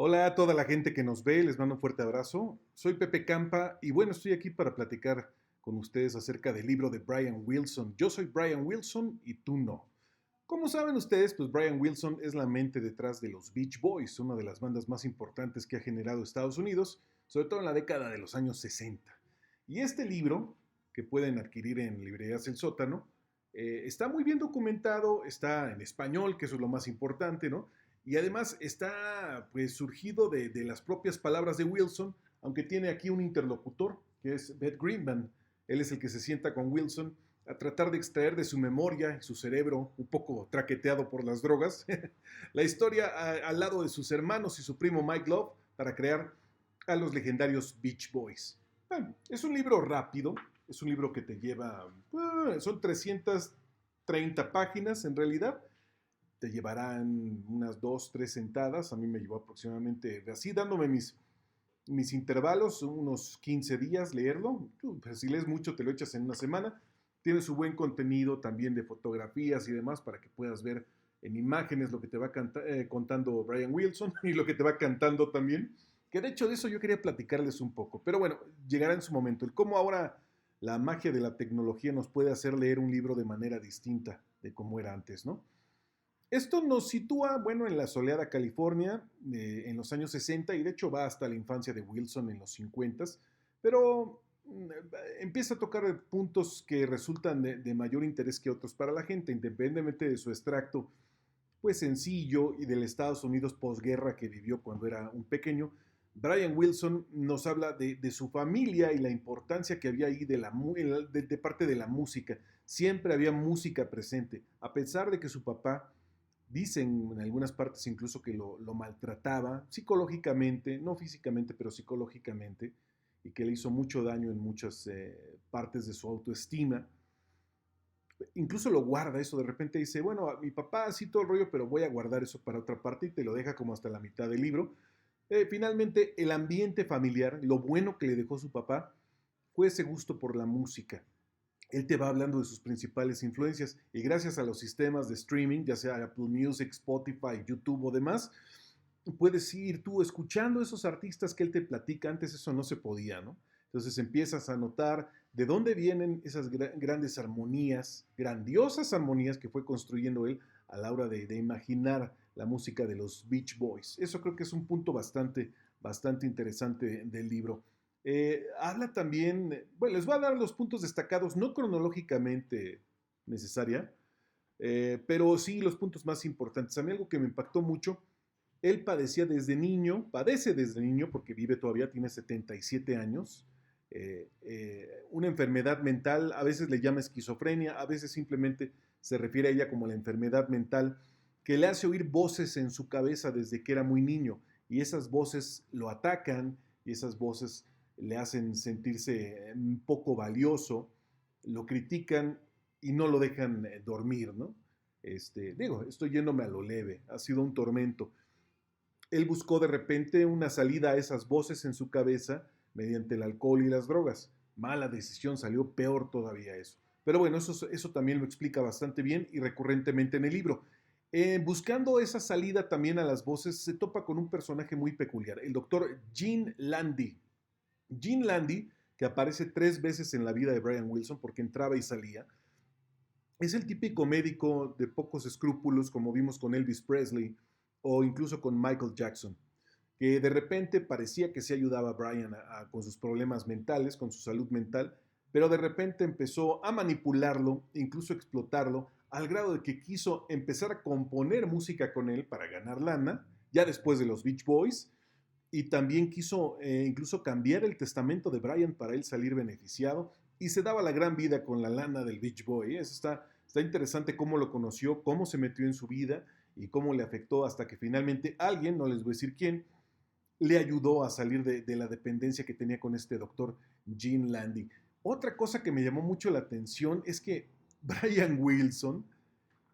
Hola a toda la gente que nos ve, les mando un fuerte abrazo. Soy Pepe Campa y bueno, estoy aquí para platicar con ustedes acerca del libro de Brian Wilson. Yo soy Brian Wilson y tú no. Como saben ustedes, pues Brian Wilson es la mente detrás de los Beach Boys, una de las bandas más importantes que ha generado Estados Unidos, sobre todo en la década de los años 60. Y este libro, que pueden adquirir en librerías El Sótano, está muy bien documentado, está en español, que eso es lo más importante, ¿no? Y además está pues surgido de las propias palabras de Wilson, aunque tiene aquí un interlocutor, que es Beth Greenman. Él es el que se sienta con Wilson a tratar de extraer de su memoria y su cerebro, un poco traqueteado por las drogas, la historia al lado de sus hermanos y su primo Mike Love para crear a los legendarios Beach Boys. Bueno, es un libro rápido, es un libro que te lleva, son 330 páginas en realidad, te llevarán unas 2, 3 sentadas, a mí me llevó aproximadamente, así dándome mis intervalos, unos 15 días leerlo. Pues si lees mucho te lo echas en una semana. Tiene su buen contenido también de fotografías y demás para que puedas ver en imágenes lo que te va contando Brian Wilson y lo que te va cantando también. Que de hecho de eso yo quería platicarles un poco. Pero bueno, llegará en su momento. El cómo ahora la magia de la tecnología nos puede hacer leer un libro de manera distinta de cómo era antes, ¿no? Esto nos sitúa, bueno, en la soleada California en los años 60 y de hecho va hasta la infancia de Wilson en los 50, pero empieza a tocar puntos que resultan de mayor interés que otros para la gente, independientemente de su extracto, pues sencillo y del Estados Unidos posguerra que vivió cuando era un pequeño. Brian Wilson nos habla de su familia y la importancia que había ahí de parte de la música. Siempre había música presente, a pesar de que su papá dicen en algunas partes incluso que lo maltrataba psicológicamente, no físicamente, pero psicológicamente, y que le hizo mucho daño en muchas partes de su autoestima. Incluso lo guarda eso, de repente dice, bueno, mi papá sí todo el rollo, pero voy a guardar eso para otra parte y te lo deja como hasta la mitad del libro. Finalmente, el ambiente familiar, lo bueno que le dejó su papá, fue ese gusto por la música. Él te va hablando de sus principales influencias y gracias a los sistemas de streaming, ya sea Apple Music, Spotify, YouTube o demás, puedes ir tú escuchando esos artistas que él te platica. Antes eso no se podía, ¿no? Entonces empiezas a notar de dónde vienen esas grandes armonías, grandiosas armonías que fue construyendo él a la hora de imaginar la música de los Beach Boys. Eso creo que es un punto bastante interesante del libro. Habla también, bueno, les voy a dar los puntos destacados, no cronológicamente necesaria, pero sí los puntos más importantes. A mí algo que me impactó mucho, él padece desde niño, porque vive todavía, tiene 77 años, una enfermedad mental, a veces le llama esquizofrenia, a veces simplemente se refiere a ella como la enfermedad mental, que le hace oír voces en su cabeza desde que era muy niño, y esas voces lo atacan, y esas voces le hacen sentirse un poco valioso, lo critican y no lo dejan dormir, ¿no? Estoy yéndome a lo leve, ha sido un tormento. Él buscó de repente una salida a esas voces en su cabeza mediante el alcohol y las drogas. Mala decisión, salió peor todavía eso. Pero bueno, eso también lo explica bastante bien y recurrentemente en el libro. Buscando esa salida también a las voces, se topa con un personaje muy peculiar, el doctor Gene Landy. Gene Landy, que aparece 3 veces en la vida de Brian Wilson porque entraba y salía, es el típico médico de pocos escrúpulos, como vimos con Elvis Presley o incluso con Michael Jackson, que de repente parecía que se ayudaba a Brian con sus problemas mentales, con su salud mental, pero de repente empezó a manipularlo, incluso a explotarlo, al grado de que quiso empezar a componer música con él para ganar lana, ya después de los Beach Boys, y también quiso incluso cambiar el testamento de Brian para él salir beneficiado y se daba la gran vida con la lana del Beach Boy. Eso está interesante cómo lo conoció, cómo se metió en su vida y cómo le afectó hasta que finalmente alguien, no les voy a decir quién, le ayudó a salir de la dependencia que tenía con este doctor Gene Landy. Otra cosa que me llamó mucho la atención es que Brian Wilson,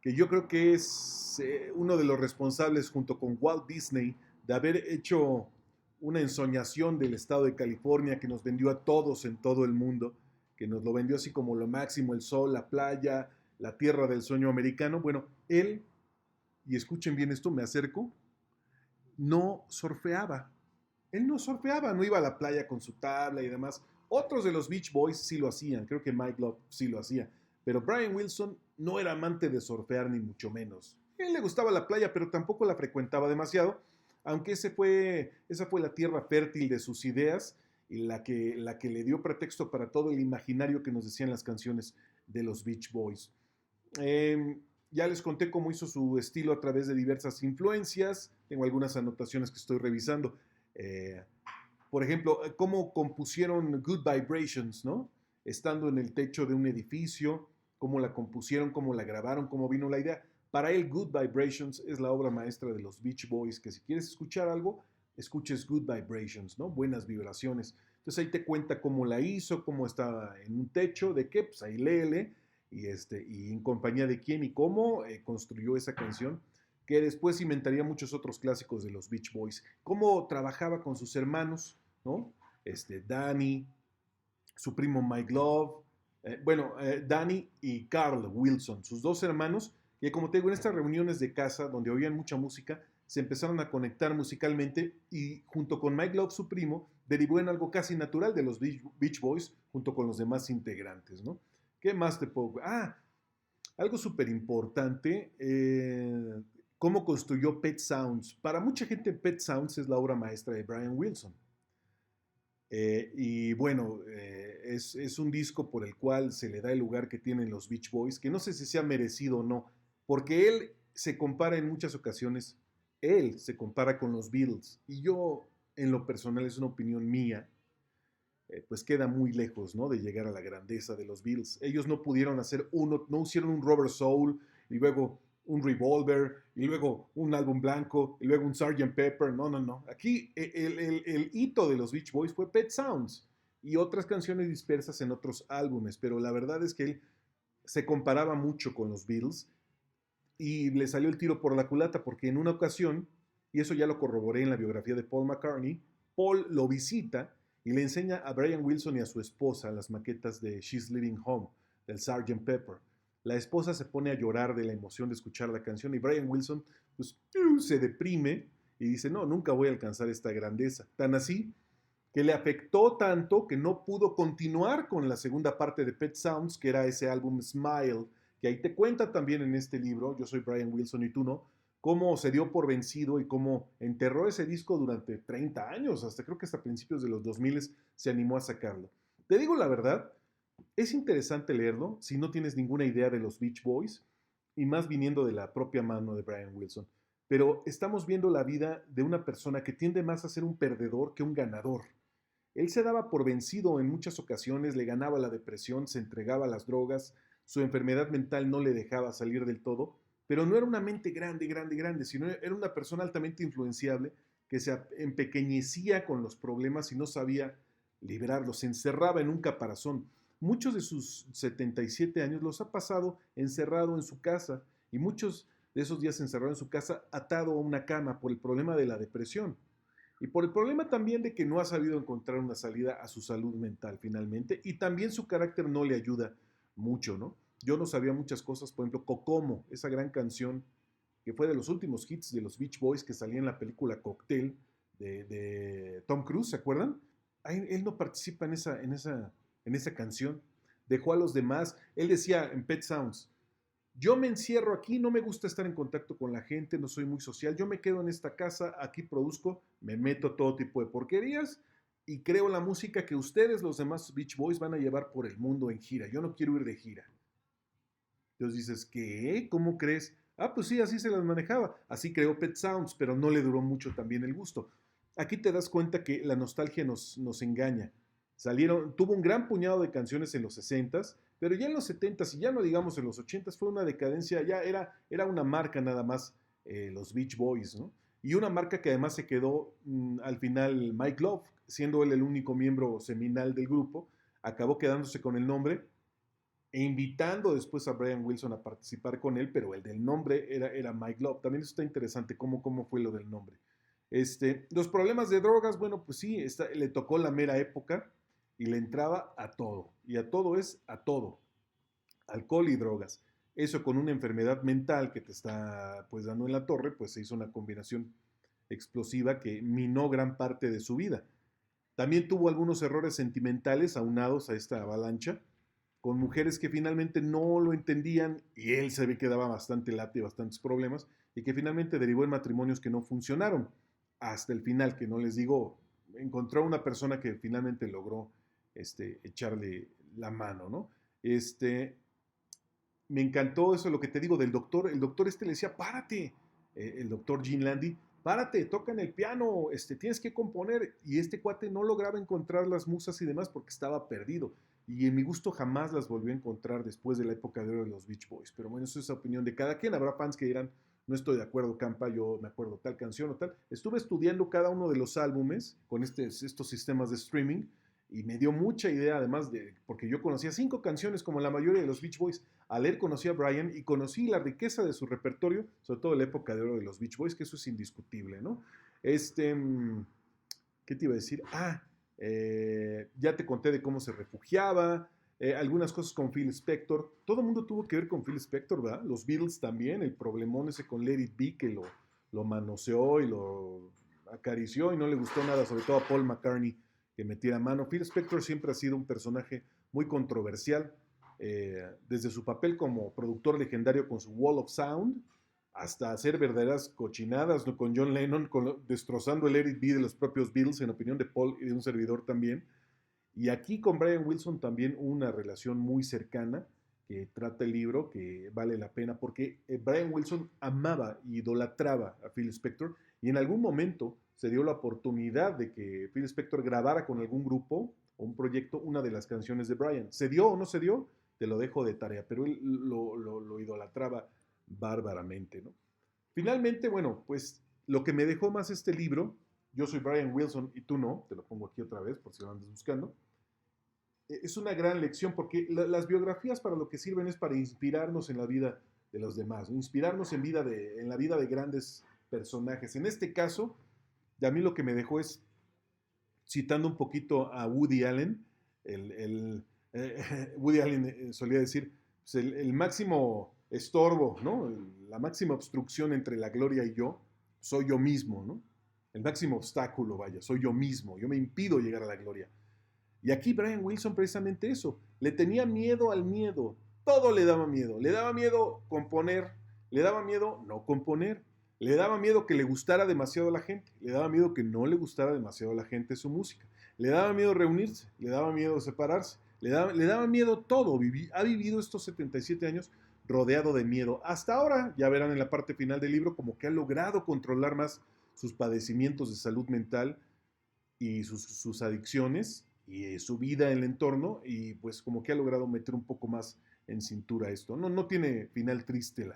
que yo creo que es uno de los responsables junto con Walt Disney de haber hecho una ensoñación del estado de California que nos vendió a todos en todo el mundo, que nos lo vendió así como lo máximo, el sol, la playa, la tierra del sueño americano. Bueno, él, y escuchen bien esto, me acerco, no surfeaba. Él no surfeaba, no iba a la playa con su tabla y demás. Otros de los Beach Boys sí lo hacían, creo que Mike Love sí lo hacía, pero Brian Wilson no era amante de surfear ni mucho menos. A él le gustaba la playa, pero tampoco la frecuentaba demasiado, aunque esa fue la tierra fértil de sus ideas y la que le dio pretexto para todo el imaginario que nos decían las canciones de los Beach Boys. Eh, ya les conté cómo hizo su estilo a través de diversas influencias. Tengo algunas anotaciones que estoy revisando. Eh, por ejemplo, cómo compusieron Good Vibrations, ¿no? Estando en el techo de un edificio, cómo la compusieron, cómo la grabaron, cómo vino la idea. Para él, Good Vibrations es la obra maestra de los Beach Boys, que si quieres escuchar algo, escuches Good Vibrations, ¿no? Buenas vibraciones. Entonces ahí te cuenta cómo la hizo, cómo estaba en un techo, de qué, pues ahí léele, y en compañía de quién y cómo construyó esa canción, que después inventaría muchos otros clásicos de los Beach Boys. Cómo trabajaba con sus hermanos, ¿no? Danny, su primo Mike Love, Danny y Carl Wilson, sus dos hermanos, que como te digo, en estas reuniones de casa donde oían mucha música, se empezaron a conectar musicalmente y junto con Mike Love, su primo, derivó en algo casi natural de los Beach Boys junto con los demás integrantes, ¿no? ¿Qué más te puedo? Algo súper importante, cómo construyó Pet Sounds. Para mucha gente Pet Sounds es la obra maestra de Brian Wilson. Y bueno, es un disco por el cual se le da el lugar que tienen los Beach Boys, que no sé si sea merecido o no, porque él se compara en muchas ocasiones, él se compara con los Beatles, y yo, en lo personal, es una opinión mía, pues queda muy lejos, ¿no? De llegar a la grandeza de los Beatles. Ellos no pudieron hacer uno, no hicieron un Rubber Soul y luego un Revolver y luego un álbum blanco y luego un Sgt. Pepper. No, no, no. Aquí el hito de los Beach Boys fue Pet Sounds y otras canciones dispersas en otros álbumes, pero la verdad es que él se comparaba mucho con los Beatles y le salió el tiro por la culata porque en una ocasión, y eso ya lo corroboré en la biografía de Paul McCartney, Paul lo visita y le enseña a Brian Wilson y a su esposa las maquetas de She's Living Home, del Sgt. Pepper. La esposa se pone a llorar de la emoción de escuchar la canción y Brian Wilson pues, se deprime y dice, no, nunca voy a alcanzar esta grandeza. Tan así que le afectó tanto que no pudo continuar con la segunda parte de Pet Sounds, que era ese álbum Smile, que ahí te cuenta también en este libro, Yo soy Brian Wilson y tú no, cómo se dio por vencido y cómo enterró ese disco durante 30 años, hasta creo que hasta principios de los 2000 se animó a sacarlo. Te digo la verdad, es interesante leerlo si no tienes ninguna idea de los Beach Boys y más viniendo de la propia mano de Brian Wilson. Pero estamos viendo la vida de una persona que tiende más a ser un perdedor que un ganador. Él se daba por vencido en muchas ocasiones, le ganaba la depresión, se entregaba a las drogas, su enfermedad mental no le dejaba salir del todo, pero no era una mente grande, grande, grande, sino era una persona altamente influenciable que se empequeñecía con los problemas y no sabía liberarlos, se encerraba en un caparazón. Muchos de sus 77 años los ha pasado encerrado en su casa y muchos de esos días encerrado en su casa atado a una cama por el problema de la depresión. Y por el problema también de que no ha sabido encontrar una salida a su salud mental finalmente, y también su carácter no le ayuda mucho, ¿no? Yo no sabía muchas cosas, por ejemplo, Kokomo, esa gran canción que fue de los últimos hits de los Beach Boys que salía en la película Cocktail de Tom Cruise, ¿se acuerdan? Él no participa en esa canción, dejó a los demás, él decía en Pet Sounds, yo me encierro aquí, no me gusta estar en contacto con la gente, no soy muy social, yo me quedo en esta casa, aquí produzco, me meto todo tipo de porquerías y creo la música que ustedes, los demás Beach Boys, van a llevar por el mundo en gira. Yo no quiero ir de gira. Entonces dices, ¿qué? ¿Cómo crees? Ah, pues sí, así se las manejaba. Así creó Pet Sounds, pero no le duró mucho también el gusto. Aquí te das cuenta que la nostalgia nos engaña. Tuvo un gran puñado de canciones en los 60s, pero ya en los 70s y ya no digamos en los 80s fue una decadencia, ya era una marca nada más, los Beach Boys, ¿no? Y una marca que además se quedó al final Mike Love, siendo él el único miembro seminal del grupo, acabó quedándose con el nombre e invitando después a Brian Wilson a participar con él, pero el del nombre era Mike Love. También eso está interesante, cómo fue lo del nombre. Los problemas de drogas, bueno, pues sí, le tocó la mera época y le entraba a todo. Y a todo es a todo. Alcohol y drogas. Eso con una enfermedad mental que te está pues dando en la torre, pues se hizo una combinación explosiva que minó gran parte de su vida. También tuvo algunos errores sentimentales aunados a esta avalancha, con mujeres que finalmente no lo entendían y él se ve que daba bastante late y bastantes problemas y que finalmente derivó en matrimonios que no funcionaron hasta el final, que no les digo, encontró una persona que finalmente logró echarle la mano, ¿no? Me encantó eso, lo que te digo del doctor. El doctor le decía, párate, el doctor Gene Landy, párate, toca en el piano, tienes que componer. Y este cuate no lograba encontrar las musas y demás porque estaba perdido. Y en mi gusto jamás las volvió a encontrar después de la época de oro de los Beach Boys. Pero bueno, eso es la opinión de cada quien. Habrá fans que dirán, no estoy de acuerdo, Campa, yo me acuerdo tal canción o tal. Estuve estudiando cada uno de los álbumes con estos sistemas de streaming y me dio mucha idea, además de, porque yo conocía 5 canciones como la mayoría de los Beach Boys. Al él conocí a Brian y conocí la riqueza de su repertorio, sobre todo la época de oro de los Beach Boys, que eso es indiscutible, ¿no? ¿Qué te iba a decir? Ya te conté de cómo se refugiaba, algunas cosas con Phil Spector. Todo el mundo tuvo que ver con Phil Spector, ¿verdad? Los Beatles también, el problemón ese con Let It Be, que lo manoseó y lo acarició y no le gustó nada, sobre todo a Paul McCartney, que metiera mano. Phil Spector siempre ha sido un personaje muy controversial, desde su papel como productor legendario con su Wall of Sound, hasta hacer verdaderas cochinadas, ¿no? Con John Lennon, destrozando el Let It Be de los propios Beatles, en opinión de Paul y de un servidor también. Y aquí con Brian Wilson también una relación muy cercana que trata el libro, que vale la pena, porque Brian Wilson amaba e idolatraba a Phil Spector, y en algún momento se dio la oportunidad de que Phil Spector grabara con algún grupo o un proyecto una de las canciones de Brian. ¿Se dio o no se dio? Te lo dejo de tarea, pero él lo idolatraba bárbaramente, ¿no? Finalmente, bueno, pues lo que me dejó más este libro, yo soy Brian Wilson y tú no, te lo pongo aquí otra vez por si lo andas buscando, es una gran lección porque las biografías para lo que sirven es para inspirarnos en la vida de los demás, ¿no? Inspirarnos en la vida de grandes personajes. En este caso, a mí lo que me dejó es, citando un poquito a Woody Allen, Woody Allen solía decir, pues el máximo estorbo, ¿no? La máxima obstrucción entre la gloria y yo, soy yo mismo, ¿no? El máximo obstáculo, vaya, soy yo mismo, yo me impido llegar a la gloria. Y aquí Brian Wilson precisamente eso, le tenía miedo al miedo, todo le daba miedo componer, le daba miedo no componer, le daba miedo que le gustara demasiado a la gente, le daba miedo que no le gustara demasiado a la gente su música, le daba miedo reunirse, le daba miedo separarse, le daba miedo todo, ha vivido estos 77 años rodeado de miedo. Hasta ahora, ya verán en la parte final del libro, como que ha logrado controlar más sus padecimientos de salud mental y sus adicciones y su vida en el entorno, y pues como que ha logrado meter un poco más en cintura esto. No tiene final triste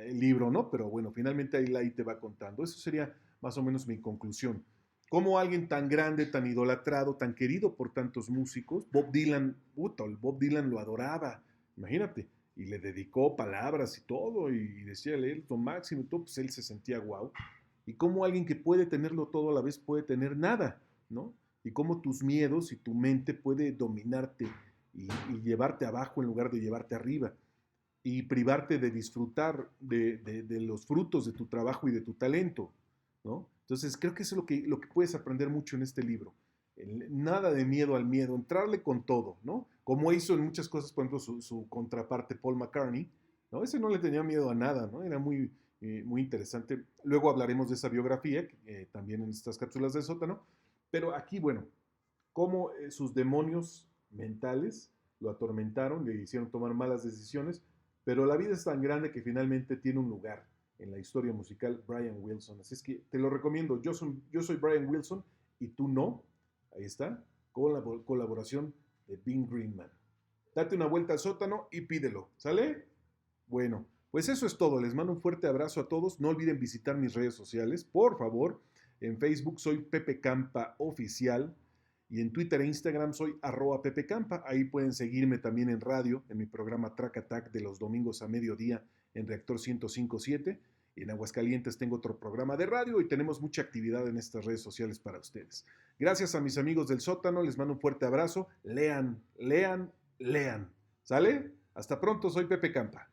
el libro, ¿no? Pero bueno, finalmente ahí te va contando. Eso sería más o menos mi conclusión. Como alguien tan grande, tan idolatrado, tan querido por tantos músicos, Bob Dylan lo adoraba, imagínate, y le dedicó palabras y todo, y decía leer lo máximo y todo, pues él se sentía guau. Y cómo alguien que puede tenerlo todo a la vez puede tener nada, ¿no? Y cómo tus miedos y tu mente puede dominarte y llevarte abajo en lugar de llevarte arriba y privarte de disfrutar de los frutos de tu trabajo y de tu talento, ¿no? Entonces creo que eso es lo que puedes aprender mucho en este libro. Nada de miedo al miedo, entrarle con todo, ¿no? Como hizo en muchas cosas, por ejemplo, su contraparte Paul McCartney, ¿no? Ese no le tenía miedo a nada, ¿no? Era muy interesante. Luego hablaremos de esa biografía, también en estas cápsulas del sótano, pero aquí, bueno, cómo sus demonios mentales lo atormentaron, le hicieron tomar malas decisiones, pero la vida es tan grande que finalmente tiene un lugar en la historia musical Brian Wilson. Así es que te lo recomiendo. Yo soy Brian Wilson y tú no. Ahí está, con la colaboración de Bing Greenman. Date una vuelta al sótano y pídelo, ¿sale? Bueno, pues eso es todo. Les mando un fuerte abrazo a todos. No olviden visitar mis redes sociales, por favor. En Facebook soy Pepe Campa Oficial y en Twitter e Instagram soy @pepecampa. Ahí pueden seguirme también en radio, en mi programa Track Attack de los domingos a mediodía en Reactor 105.7. En Aguascalientes tengo otro programa de radio y tenemos mucha actividad en estas redes sociales para ustedes. Gracias a mis amigos del sótano, les mando un fuerte abrazo. Lean, lean, lean. ¿Sale? Hasta pronto, soy Pepe Campa.